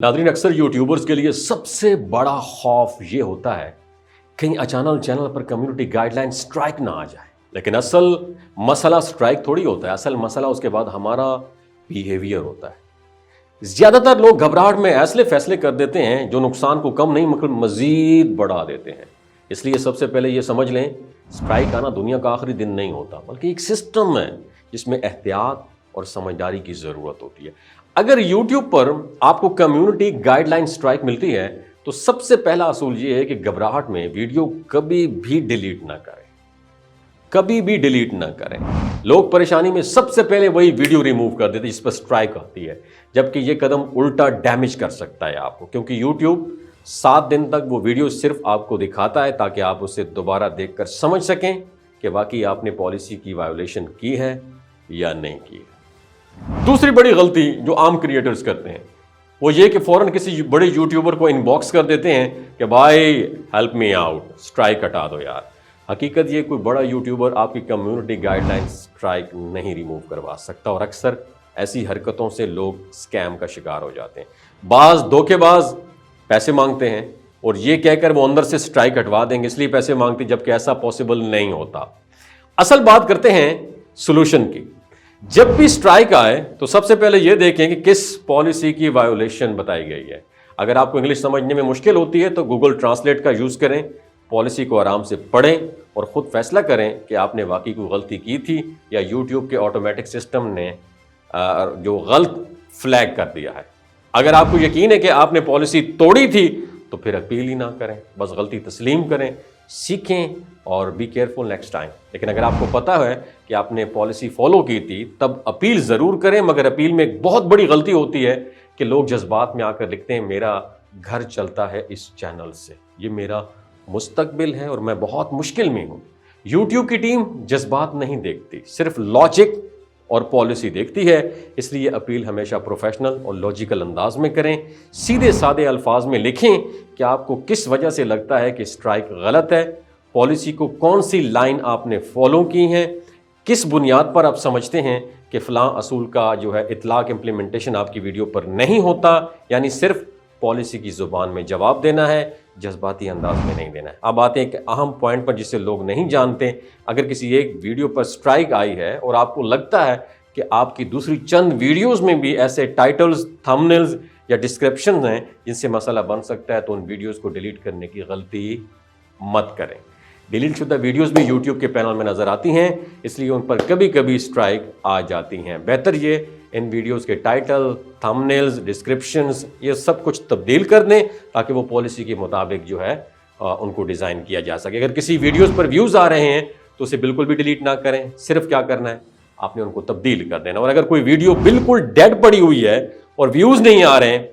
Nadreen, अक्सर YouTubers के लिए सबसे बड़ा खौफ ये होता है कहीं अचानक चैनल पर कम्युनिटी गाइडलाइन स्ट्राइक ना आ जाए। लेकिन असल मसला स्ट्राइक थोड़ी होता है, असल मसला उसके बाद हमारा बिहेवियर होता है। ज़्यादातर लोग घबराहट में ऐसे फैसले कर देते हैं जो नुकसान को कम नहीं मतलब मज़ीद बढ़ा देते हैं। इसलिए सबसे पहले ये समझ लें, स्ट्राइक आना दुनिया का आखिरी दिन नहीं होता, बल्कि एक सिस्टम है जिसमें एहतियात और समझदारी की ज़रूरत होती है। अगर YouTube पर आपको कम्युनिटी गाइडलाइन स्ट्राइक मिलती है तो सबसे पहला असूल ये है कि घबराहट में वीडियो कभी भी डिलीट ना करें, कभी भी डिलीट ना करें। लोग परेशानी में सबसे पहले वही वीडियो रिमूव कर देते जिस पर स्ट्राइक आती है, जबकि ये कदम उल्टा डैमेज कर सकता है आपको, क्योंकि YouTube 7 दिन तक वो वीडियो सिर्फ आपको दिखाता है ताकि आप उसे दोबारा देखकर समझ सकें कि वाकई आपने पॉलिसी की वायोलेशन की है या नहीं की है। दूसरी बड़ी गलती जो आम क्रिएटर्स करते हैं वो ये कि फ़ौरन किसी बड़े यूट्यूबर को इनबॉक्स कर देते हैं कि भाई हेल्प मी आउट, स्ट्राइक हटा दो यार। हकीकत ये कोई बड़ा यूट्यूबर आपकी कम्युनिटी गाइडलाइन स्ट्राइक नहीं रिमूव करवा सकता, और अक्सर ऐसी हरकतों से लोग स्कैम का शिकार हो जाते हैं। बाज धोखेबाज पैसे मांगते हैं और ये कहकर वो अंदर से स्ट्राइक हटवा देंगे, इसलिए पैसे मांगते, जबकि ऐसा पॉसिबल नहीं होता। असल बात करते हैं सोल्यूशन की। जब भी स्ट्राइक आए तो सबसे पहले यह देखें कि किस पॉलिसी की वायोलेशन बताई गई है। अगर आपको इंग्लिश समझने में मुश्किल होती है तो गूगल ट्रांसलेट का यूज़ करें, पॉलिसी को आराम से पढ़ें और ख़ुद फैसला करें कि आपने वाकई कोई गलती की थी या यूट्यूब के ऑटोमेटिक सिस्टम ने जो गलत फ्लैग कर दिया है। अगर आपको यकीन है कि आपने पॉलिसी तोड़ी थी तो फिर अपील ही ना करें, बस गलती तस्लीम करें, सीखें और बी केयरफुल नेक्स्ट टाइम। लेकिन अगर आपको पता है कि आपने पॉलिसी फॉलो की थी तब अपील ज़रूर करें, मगर अपील में एक बहुत बड़ी गलती होती है कि लोग जज्बात में आकर लिखते हैं मेरा घर चलता है इस चैनल से, ये मेरा मुस्तकबिल है और मैं बहुत मुश्किल में हूँ। यूट्यूब की टीम जज्बात नहीं देखती, सिर्फ लॉजिक और पॉलिसी देखती है, इसलिए अपील हमेशा प्रोफेशनल और लॉजिकल अंदाज में करें। सीधे सादे अल्फाज में लिखें कि आपको किस वजह से लगता है कि स्ट्राइक गलत है, पॉलिसी को कौन सी लाइन आपने फॉलो की है, किस बुनियाद पर आप समझते हैं कि फ़लाँ असूल का जो है इतलाक इम्प्लीमेंटेशन आपकी वीडियो पर नहीं होता, यानी सिर्फ पॉलिसी की ज़ुबान में जवाब देना है, जज्बाती अंदाज में नहीं देना है। अब आते हैं एक अहम पॉइंट पर जिसे लोग नहीं जानते। अगर किसी एक वीडियो पर स्ट्राइक आई है और आपको लगता है कि आपकी दूसरी चंद वीडियोस में भी ऐसे टाइटल्स, थंबनेल्स या डिस्क्रिप्शन हैं जिनसे मसला बन सकता है, तो उन वीडियोस को डिलीट करने की गलती मत करें। डिलीट शुदा वीडियोस भी यूट्यूब के पैनल में नज़र आती हैं, इसलिए उन पर कभी कभी स्ट्राइक आ जाती हैं। बेहतर ये इन वीडियोस के टाइटल, थंबनेल्स, डिस्क्रिप्शंस ये सब कुछ तब्दील कर दें ताकि वो पॉलिसी के मुताबिक जो है उनको डिज़ाइन किया जा सके। अगर किसी वीडियोस पर व्यूज़ आ रहे हैं तो उसे बिल्कुल भी डिलीट ना करें, सिर्फ क्या करना है, आपने उनको तब्दील कर देना। और अगर कोई वीडियो बिल्कुल डेड पड़ी हुई है और व्यूज़ नहीं आ रहे हैं,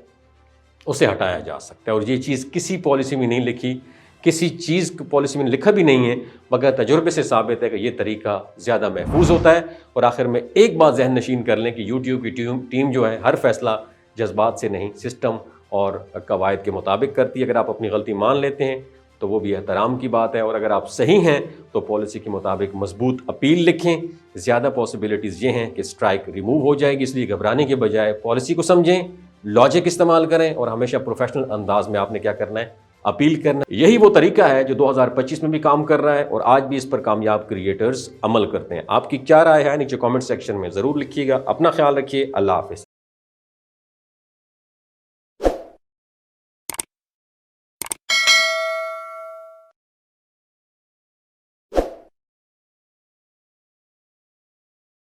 उसे हटाया जा सकता है। और ये चीज़ किसी पॉलिसी में नहीं लिखी, किसी चीज़ की पॉलिसी में लिखा भी नहीं है, मगर तजुर्बे से साबित है कि ये तरीका ज़्यादा महफूज होता है। और आखिर में एक बात जहन नशीन कर लें कि यूट्यूब की टीम जो है हर फैसला जज्बात से नहीं, सिस्टम और कवायद के मुताबिक करती है। अगर आप अपनी गलती मान लेते हैं तो वो भी एहतराम की बात है, और अगर आप सही हैं तो पॉलिसी के मुताबिक मजबूत अपील लिखें। ज़्यादा पॉसिबिलिटीज़ ये हैं कि स्ट्राइक रिमूव हो जाएगी, इसलिए घबराने के बजाय पॉलिसी को समझें, लॉजिक इस्तेमाल करें और हमेशा प्रोफेशनल अंदाज में आपने क्या करना है, अपील करना। यही वो तरीका है जो 2025 में भी काम कर रहा है और आज भी इस पर कामयाब क्रिएटर्स अमल करते हैं। आपकी क्या राय है नीचे कमेंट सेक्शन में ज़रूर लिखिएगा। अपना ख्याल रखिए। अल्लाह हाफ़िज़।